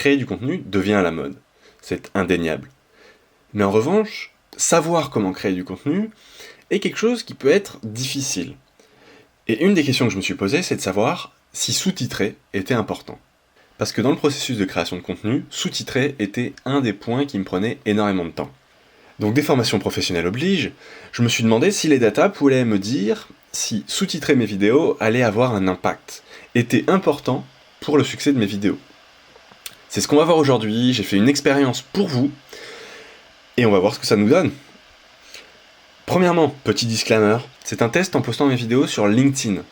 créer du contenu devient à la mode. C'est indéniable. Mais en revanche, savoir comment créer du contenu est quelque chose qui peut être difficile. Et une des questions que je me suis posée, c'est de savoir si sous-titrer était important. Parce que dans le processus de création de contenu, sous-titrer était un des points qui me prenait énormément de temps. Donc des formations professionnelles obligent, je me suis demandé si les data pouvaient me dire si sous-titrer mes vidéos allait avoir un impact, était important pour le succès de mes vidéos. C'est ce qu'on va voir aujourd'hui, j'ai fait une expérience pour vous, et on va voir ce que ça nous donne. Premièrement, petit disclaimer, c'est un test en postant mes vidéos sur LinkedIn. Il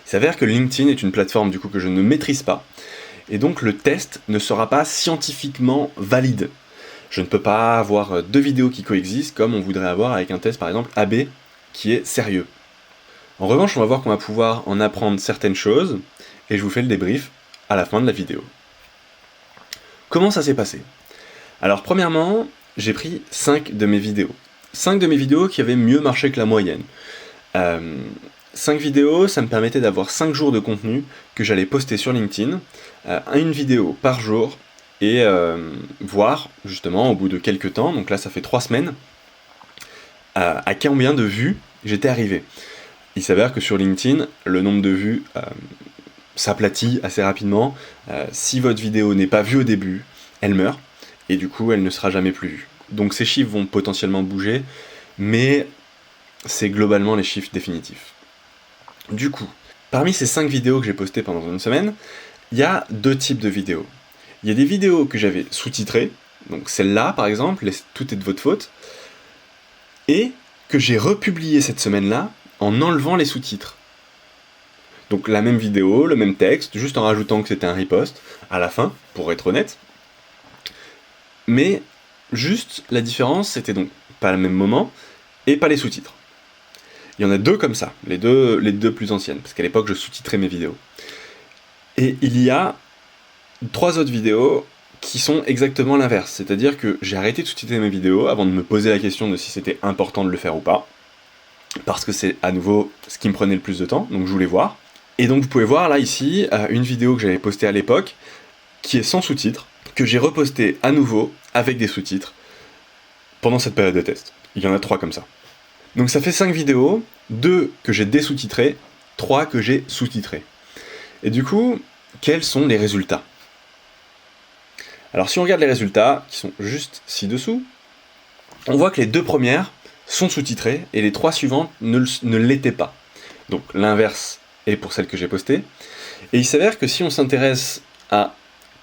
s'avère que LinkedIn est une plateforme du coup que je ne maîtrise pas, et donc le test ne sera pas scientifiquement valide. Je ne peux pas avoir deux vidéos qui coexistent comme on voudrait avoir avec un test par exemple AB qui est sérieux. En revanche, on va voir qu'on va pouvoir en apprendre certaines choses, et je vous fais le débrief à la fin de la vidéo. Comment ça s'est passé ? Alors premièrement, j'ai pris 5 de mes vidéos. 5 de mes vidéos qui avaient mieux marché que la moyenne. 5 vidéos, ça me permettait d'avoir 5 jours de contenu que j'allais poster sur LinkedIn, une vidéo par jour, et voir justement au bout de quelques temps, donc là ça fait 3 semaines, à combien de vues j'étais arrivé. Il s'avère que sur LinkedIn, le nombre de vues s'aplatit assez rapidement. Si votre vidéo n'est pas vue au début, elle meurt, et du coup elle ne sera jamais plus vue. Donc ces chiffres vont potentiellement bouger, mais c'est globalement les chiffres définitifs. Du coup, parmi ces 5 vidéos que j'ai postées pendant une semaine, il y a 2 types de vidéos. Il y a des vidéos que j'avais sous-titrées, donc celle-là par exemple, tout est de votre faute, et que j'ai republiées cette semaine-là en enlevant les sous-titres. Donc la même vidéo, le même texte, juste en rajoutant que c'était un riposte à la fin, pour être honnête. Mais juste la différence, c'était donc pas le même moment et pas les sous-titres. Il y en a 2 comme ça, les deux plus anciennes, parce qu'à l'époque je sous-titrais mes vidéos. Et il y a 3 autres vidéos qui sont exactement l'inverse, c'est-à-dire que j'ai arrêté de sous-titrer mes vidéos avant de me poser la question de si c'était important de le faire ou pas, parce que c'est à nouveau ce qui me prenait le plus de temps, donc je voulais voir. Et donc vous pouvez voir là ici une vidéo que j'avais postée à l'époque, qui est sans sous-titres, que j'ai repostée à nouveau avec des sous-titres pendant cette période de test. Il y en a 3 comme ça. Donc ça fait 5 vidéos, 2 que j'ai désous-titrées, 3 que j'ai sous-titrées. Et du coup, quels sont les résultats ? Alors si on regarde les résultats, qui sont juste ci-dessous, on voit que les 2 premières sont sous-titrées, et les 3 suivantes ne l'étaient pas. Donc l'inverse est pour celle que j'ai postée. Et il s'avère que si on s'intéresse à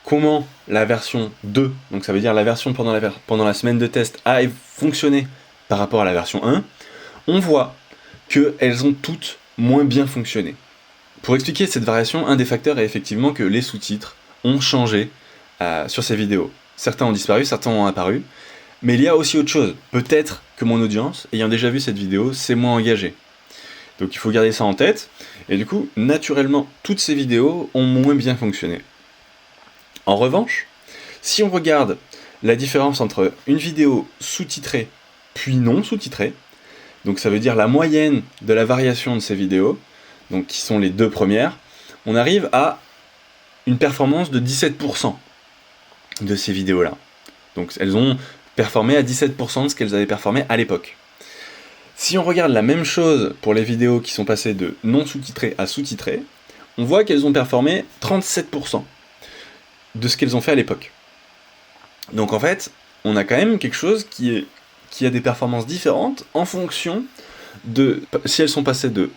comment la version 2, donc ça veut dire la version pendant la semaine de test, a fonctionné par rapport à la version 1, on voit qu'elles ont toutes moins bien fonctionné. Pour expliquer cette variation, un des facteurs est effectivement que les sous-titres ont changé sur ces vidéos. Certains ont disparu, certains ont apparu, mais il y a aussi autre chose. Peut-être que mon audience, ayant déjà vu cette vidéo, s'est moins engagée. Donc il faut garder ça en tête, et du coup, naturellement, toutes ces vidéos ont moins bien fonctionné. En revanche, si on regarde la différence entre une vidéo sous-titrée puis non sous-titrée, donc ça veut dire la moyenne de la variation de ces vidéos, donc qui sont les 2 premières, on arrive à une performance de 17% de ces vidéos-là. Donc elles ont performé à 17% de ce qu'elles avaient performé à l'époque. Si on regarde la même chose pour les vidéos qui sont passées de non sous-titrées à sous-titrées, on voit qu'elles ont performé 37% de ce qu'elles ont fait à l'époque. Donc en fait, on a quand même quelque chose qui a des performances différentes en fonction de si elles sont passées de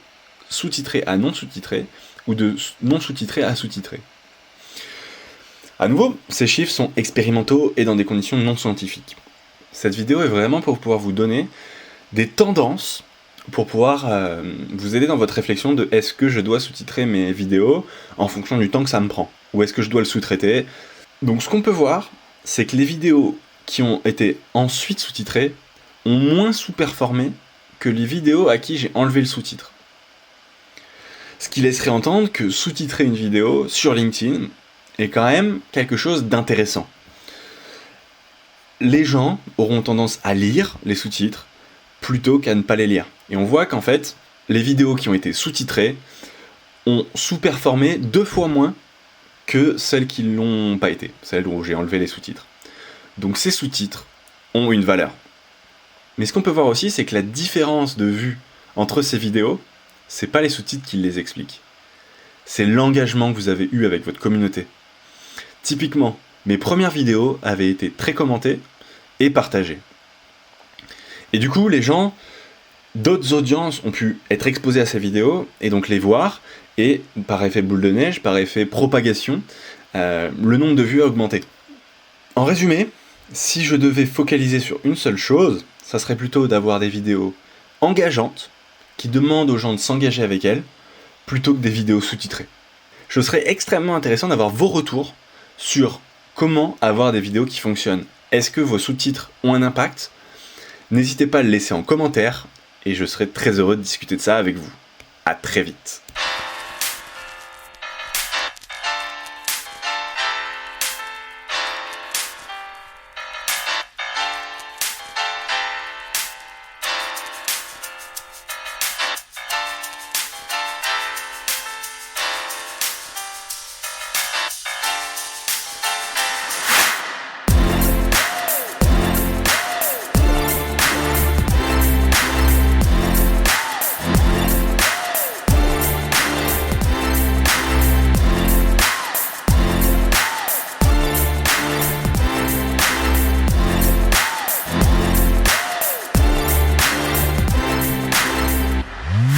sous-titrées à non sous-titrées ou de non sous-titrées à sous-titrées. À nouveau, ces chiffres sont expérimentaux et dans des conditions non scientifiques. Cette vidéo est vraiment pour pouvoir vous donner des tendances pour pouvoir vous aider dans votre réflexion de est-ce que je dois sous-titrer mes vidéos en fonction du temps que ça me prend, ou est-ce que je dois le sous-traiter. Donc ce qu'on peut voir, c'est que les vidéos qui ont été ensuite sous-titrées ont moins sous-performé que les vidéos à qui j'ai enlevé le sous-titre. Ce qui laisserait entendre que sous-titrer une vidéo sur LinkedIn est quand même quelque chose d'intéressant. Les gens auront tendance à lire les sous-titres plutôt qu'à ne pas les lire. Et on voit qu'en fait, les vidéos qui ont été sous-titrées ont sous-performé 2 fois moins que celles qui l'ont pas été, celles où j'ai enlevé les sous-titres. Donc ces sous-titres ont une valeur. Mais ce qu'on peut voir aussi, c'est que la différence de vue entre ces vidéos, c'est pas les sous-titres qui les expliquent. C'est l'engagement que vous avez eu avec votre communauté. Typiquement, mes premières vidéos avaient été très commentées et partagées. Et du coup, les gens d'autres audiences ont pu être exposées à ces vidéos et donc les voir, et par effet boule de neige, par effet propagation, le nombre de vues a augmenté. En résumé, si je devais focaliser sur une seule chose, ça serait plutôt d'avoir des vidéos engageantes, qui demandent aux gens de s'engager avec elles, plutôt que des vidéos sous-titrées. Je serais extrêmement intéressant d'avoir vos retours sur comment avoir des vidéos qui fonctionnent. Est-ce que vos sous-titres ont un impact ? N'hésitez pas à le laisser en commentaire, et je serai très heureux de discuter de ça avec vous. À très vite.